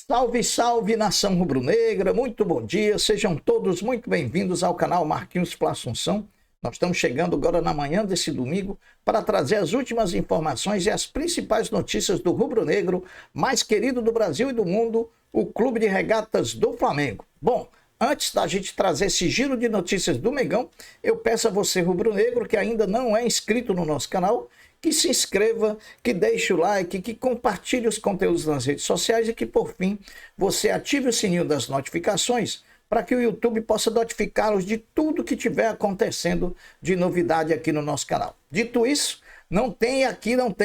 Salve, salve, nação rubro-negra, muito bom dia, sejam todos muito bem-vindos ao canal Marquinhos Assunção. Nós estamos chegando agora na manhã desse domingo para trazer as últimas informações e as principais notícias do rubro-negro mais querido do Brasil e do mundo, o Clube de Regatas do Flamengo. Bom, antes da gente trazer esse giro de notícias do Mengão, eu peço a você rubro-negro que ainda não é inscrito no nosso canal, que se inscreva, que deixe o like, que compartilhe os conteúdos nas redes sociais e que, por fim, você ative o sininho das notificações para que o YouTube possa notificá-los de tudo que estiver acontecendo de novidade aqui no nosso canal. Dito isso, não tem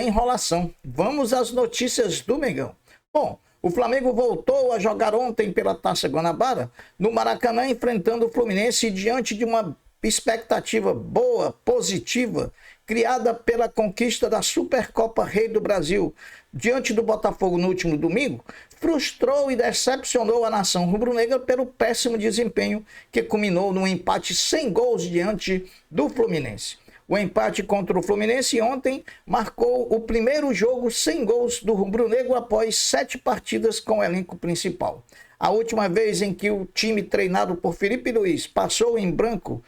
enrolação. Vamos às notícias do Mengão. Bom, o Flamengo voltou a jogar ontem pela Taça Guanabara no Maracanã, enfrentando o Fluminense diante de uma expectativa boa, positiva, criada pela conquista da Supercopa Rei do Brasil diante do Botafogo no último domingo, frustrou e decepcionou a nação rubro-negra pelo péssimo desempenho que culminou num empate sem gols diante do Fluminense. O empate contra o Fluminense ontem marcou o primeiro jogo sem gols do rubro-negro após 7 partidas com o elenco principal. A última vez em que o time treinado por Felipe Luiz passou em branco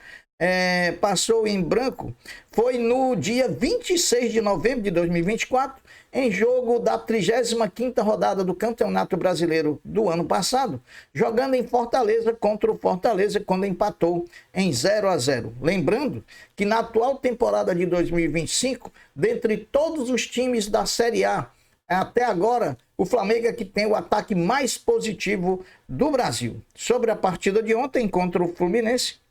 foi no dia 26 de novembro de 2024, em jogo da 35ª rodada do Campeonato Brasileiro do ano passado, jogando em Fortaleza contra o Fortaleza, quando empatou em 0-0. Lembrando que na atual temporada de 2025, dentre todos os times da Série A, até agora, o Flamengo é que tem o ataque mais positivo do Brasil. Sobre a partida de ontem contra o Fluminense,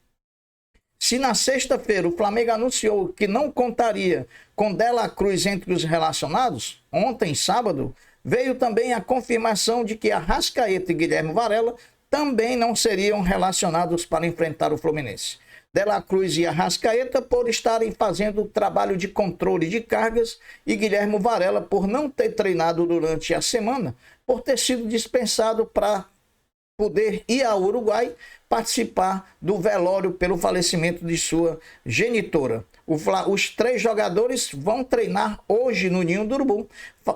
se na sexta-feira o Flamengo anunciou que não contaria com De La Cruz entre os relacionados, ontem, sábado, veio também a confirmação de que Arrascaeta e Guilherme Varela também não seriam relacionados para enfrentar o Fluminense. De La Cruz e Arrascaeta por estarem fazendo trabalho de controle de cargas e Guilherme Varela por não ter treinado durante a semana, por ter sido dispensado para poder ir ao Uruguai participar do velório pelo falecimento de sua genitora. Os 3 jogadores vão treinar hoje no Ninho do Urubu,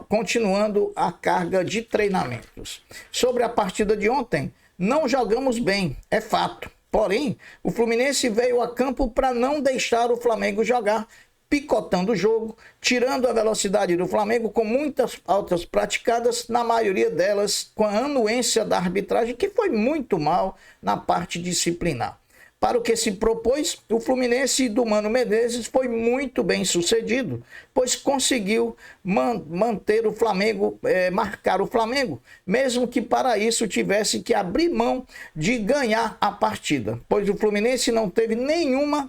continuando a carga de treinamentos. Sobre a partida de ontem, não jogamos bem, é fato. Porém, o Fluminense veio a campo para não deixar o Flamengo jogar, picotando o jogo, tirando a velocidade do Flamengo com muitas faltas praticadas, na maioria delas com a anuência da arbitragem, que foi muito mal na parte disciplinar. Para o que se propôs, o Fluminense do Mano Menezes foi muito bem sucedido, pois conseguiu manter o Flamengo, marcar o Flamengo, mesmo que para isso tivesse que abrir mão de ganhar a partida, pois o Fluminense não teve nenhuma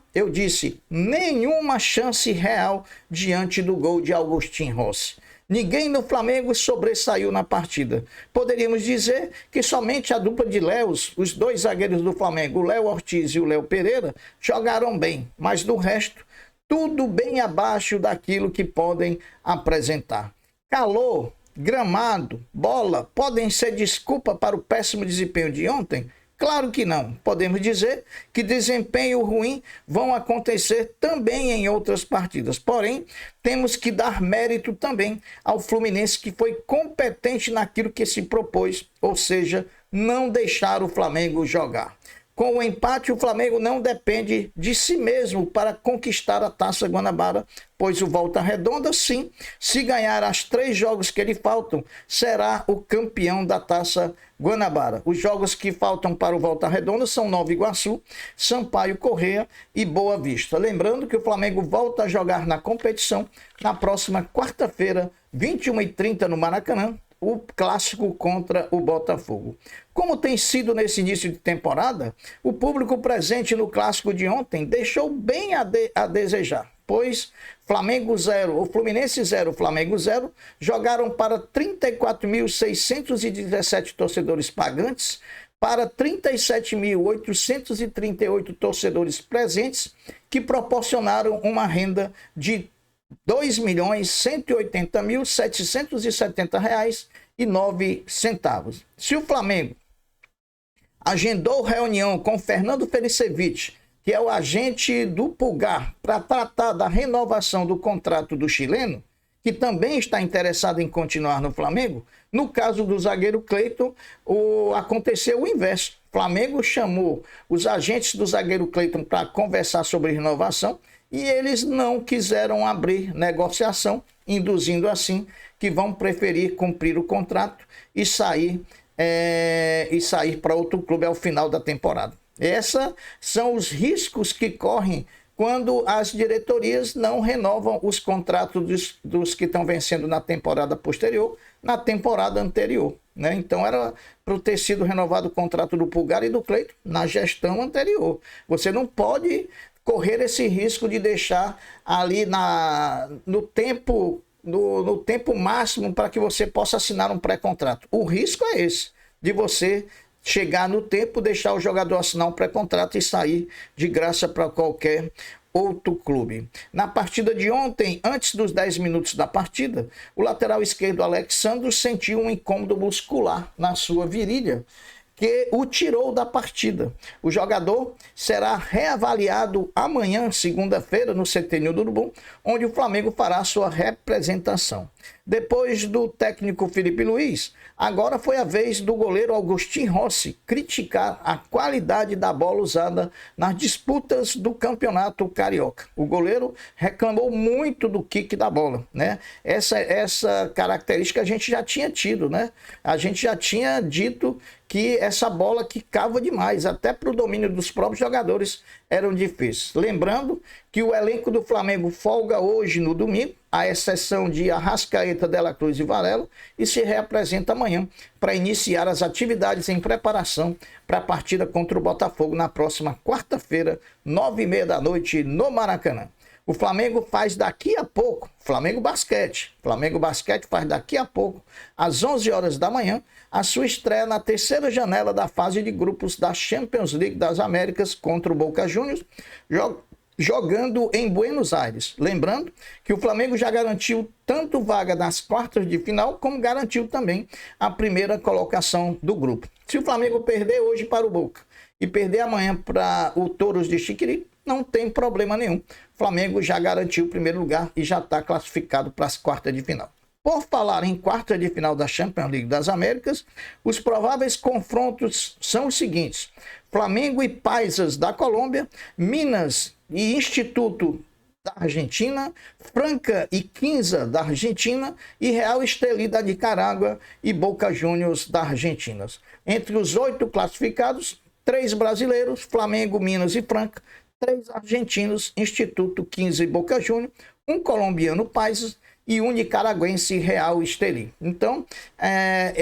chance real diante do gol de Agustín Rossi. Ninguém no Flamengo sobressaiu na partida. Poderíamos dizer que somente a dupla de Léos, os 2 zagueiros do Flamengo, o Léo Ortiz e o Léo Pereira, jogaram bem, mas do resto, tudo bem abaixo daquilo que podem apresentar. Calor, gramado, bola, podem ser desculpa para o péssimo desempenho de ontem? Claro que não. Podemos dizer que desempenho ruim vão acontecer também em outras partidas. Porém, temos que dar mérito também ao Fluminense, que foi competente naquilo que se propôs, ou seja, não deixar o Flamengo jogar. Com o empate, o Flamengo não depende de si mesmo para conquistar a Taça Guanabara, pois o Volta Redonda, sim, se ganhar as 3 jogos que lhe faltam, será o campeão da Taça Guanabara. Os jogos que faltam para o Volta Redonda são Nova Iguaçu, Sampaio Corrêa e Boa Vista. Lembrando que o Flamengo volta a jogar na competição na próxima quarta-feira, 21h30 no Maracanã, o clássico contra o Botafogo. Como tem sido nesse início de temporada, o público presente no clássico de ontem deixou bem a desejar, pois Flamengo 0, o Fluminense 0, Flamengo 0, jogaram para 34.617 torcedores pagantes, para 37.838 torcedores presentes, que proporcionaram uma renda de R$ 2.180.770,09. Se o Flamengo agendou reunião com Fernando Felicevich, que é o agente do Pulgar, para tratar da renovação do contrato do chileno, que também está interessado em continuar no Flamengo. No caso do zagueiro Cleiton, aconteceu o inverso. O Flamengo chamou os agentes do zagueiro Cleiton para conversar sobre renovação e eles não quiseram abrir negociação, induzindo assim que vão preferir cumprir o contrato e sair para outro clube ao final da temporada. Esses são os riscos que correm quando as diretorias não renovam os contratos dos que estão vencendo na temporada posterior, na temporada anterior, né? Então era para ter sido renovado o contrato do Pulgar e do Cleiton na gestão anterior. Você não pode correr esse risco de deixar ali no tempo máximo para que você possa assinar um pré-contrato. O risco é esse, de você chegar no tempo, deixar o jogador assinar um pré-contrato e sair de graça para qualquer outro clube. Na partida de ontem, antes dos 10 minutos da partida, o lateral esquerdo Alexandre sentiu um incômodo muscular na sua virilha, que o tirou da partida. O jogador será reavaliado amanhã, segunda-feira, no CT Nildo Urubu, onde o Flamengo fará sua representação. Depois do técnico Felipe Luiz, agora foi a vez do goleiro Agostinho Rossi criticar a qualidade da bola usada nas disputas do Campeonato Carioca. O goleiro reclamou muito do kick da bola, né? Essa característica a gente já tinha tido, né? A gente já tinha dito que essa bola quicava demais, até para o domínio dos próprios jogadores eram difíceis. Lembrando que o elenco do Flamengo folga hoje no domingo, à exceção de Arrascaeta, De La Cruz e Varela, e se reapresenta amanhã para iniciar as atividades em preparação para a partida contra o Botafogo na próxima quarta-feira, 9h30 da noite, no Maracanã. O Flamengo faz daqui a pouco, Flamengo Basquete faz daqui a pouco, às 11 horas da manhã, a sua estreia na terceira janela da fase de grupos da Champions League das Américas contra o Boca Juniors, jogando em Buenos Aires. Lembrando que o Flamengo já garantiu tanto vaga nas quartas de final, como garantiu também a primeira colocação do grupo. Se o Flamengo perder hoje para o Boca e perder amanhã para o Touros de Chiquiri, não tem problema nenhum. O Flamengo já garantiu o primeiro lugar e já está classificado para as quartas de final. Por falar em quarta de final da Champions League das Américas, os prováveis confrontos são os seguintes: Flamengo e Paisas da Colômbia, Minas e Instituto da Argentina, Franca e Quinza da Argentina e Real Estelí da Nicarágua e Boca Juniors da Argentina. Entre os 8 classificados, 3 brasileiros, Flamengo, Minas e Franca, 3 argentinos, Instituto, Quinza e Boca Juniors, um colombiano, Paisas, e um nicaragüense, Real Estelí. Então,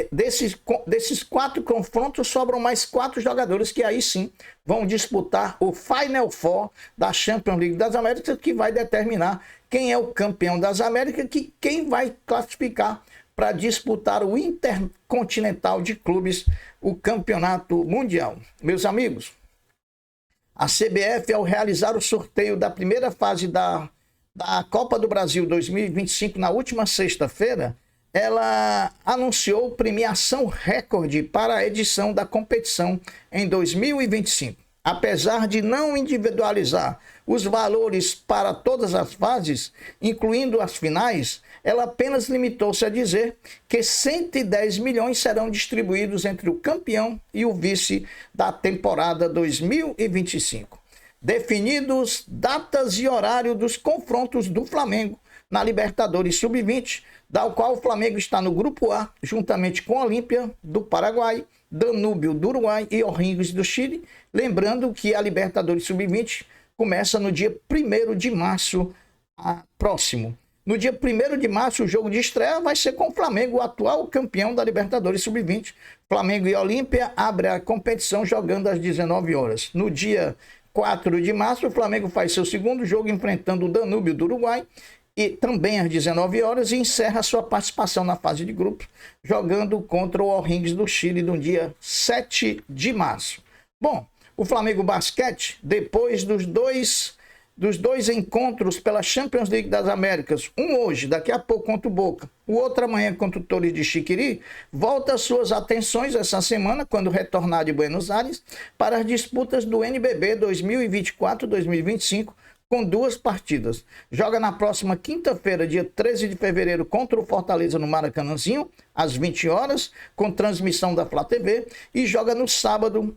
desses 4 confrontos, sobram mais 4 jogadores que aí sim vão disputar o Final Four da Champions League das Américas, que vai determinar quem é o campeão das Américas, quem vai classificar para disputar o Intercontinental de Clubes, o Campeonato Mundial. Meus amigos, a CBF, ao realizar o sorteio da primeira fase da Copa do Brasil 2025, na última sexta-feira, ela anunciou premiação recorde para a edição da competição em 2025. Apesar de não individualizar os valores para todas as fases, incluindo as finais, ela apenas limitou-se a dizer que 110 milhões serão distribuídos entre o campeão e o vice da temporada 2025. Definidos datas e horário dos confrontos do Flamengo na Libertadores Sub-20, da qual o Flamengo está no Grupo A, juntamente com Olímpia do Paraguai, Danúbio do Uruguai e O'Higgins do Chile. Lembrando que a Libertadores Sub-20 começa no dia 1º de março próximo. No dia 1º de março, o jogo de estreia vai ser com o Flamengo, o atual campeão da Libertadores Sub-20. Flamengo e Olímpia abrem a competição jogando às 19 horas. No dia 4 de março, o Flamengo faz seu segundo jogo enfrentando o Danúbio do Uruguai, e também às 19 horas, e encerra sua participação na fase de grupos, jogando contra o O'Higgins do Chile no dia 7 de março. Bom, o Flamengo Basquete, depois dos dois encontros pela Champions League das Américas, um hoje, daqui a pouco contra o Boca, o outro amanhã contra o Touros de Chiquiri, volta suas atenções essa semana, quando retornar de Buenos Aires, para as disputas do NBB 2024-2025, com 2 partidas. Joga na próxima quinta-feira, dia 13 de fevereiro, contra o Fortaleza no Maracanãzinho, às 20 horas, com transmissão da Flá TV. E joga no sábado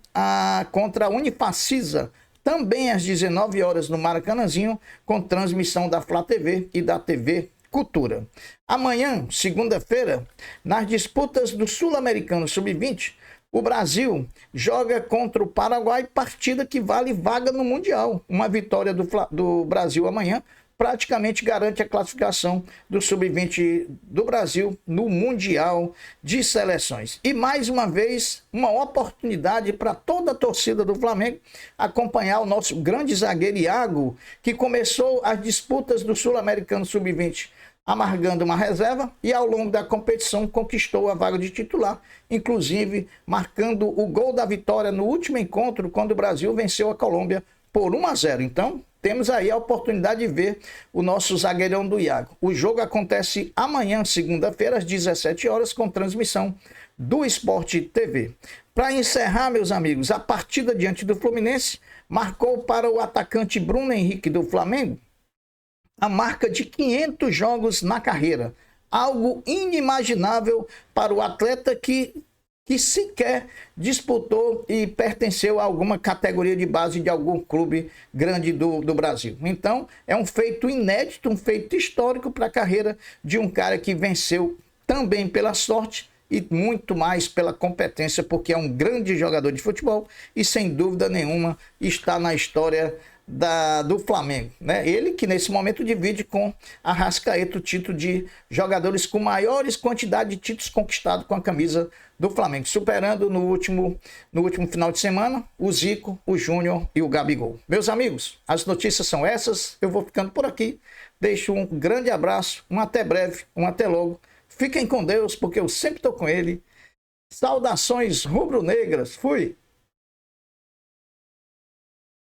contra a Unifacisa, também às 19 horas no Maracanãzinho, com transmissão da Flá TV e da TV Cultura. Amanhã, segunda-feira, nas disputas do Sul-Americano Sub-20, o Brasil joga contra o Paraguai, partida que vale vaga no Mundial. Uma vitória do Brasil amanhã praticamente garante a classificação do Sub-20 do Brasil no Mundial de Seleções. E mais uma vez, uma oportunidade para toda a torcida do Flamengo acompanhar o nosso grande zagueiro Iago, que começou as disputas do Sul-Americano Sub-20 amargando uma reserva e ao longo da competição conquistou a vaga de titular, inclusive marcando o gol da vitória no último encontro, quando o Brasil venceu a Colômbia por 1-0. Então, temos aí a oportunidade de ver o nosso zagueirão do Iago. O jogo acontece amanhã, segunda-feira, às 17 horas, com transmissão do Sport TV. Para encerrar, meus amigos, a partida diante do Fluminense marcou para o atacante Bruno Henrique do Flamengo a marca de 500 jogos na carreira. Algo inimaginável para o atleta que sequer disputou e pertenceu a alguma categoria de base de algum clube grande do Brasil. Então, é um feito inédito, um feito histórico para a carreira de um cara que venceu também pela sorte e muito mais pela competência, porque é um grande jogador de futebol e, sem dúvida nenhuma, está na história do Flamengo, né? Ele que nesse momento divide com Arrascaeta o título de jogadores com maiores quantidades de títulos conquistados com a camisa do Flamengo, superando no último final de semana o Zico, o Júnior e o Gabigol. Meus amigos, as notícias são essas, eu vou ficando por aqui, deixo um grande abraço, um até breve, um até logo, fiquem com Deus, porque eu sempre estou com ele. Saudações rubro-negras, fui!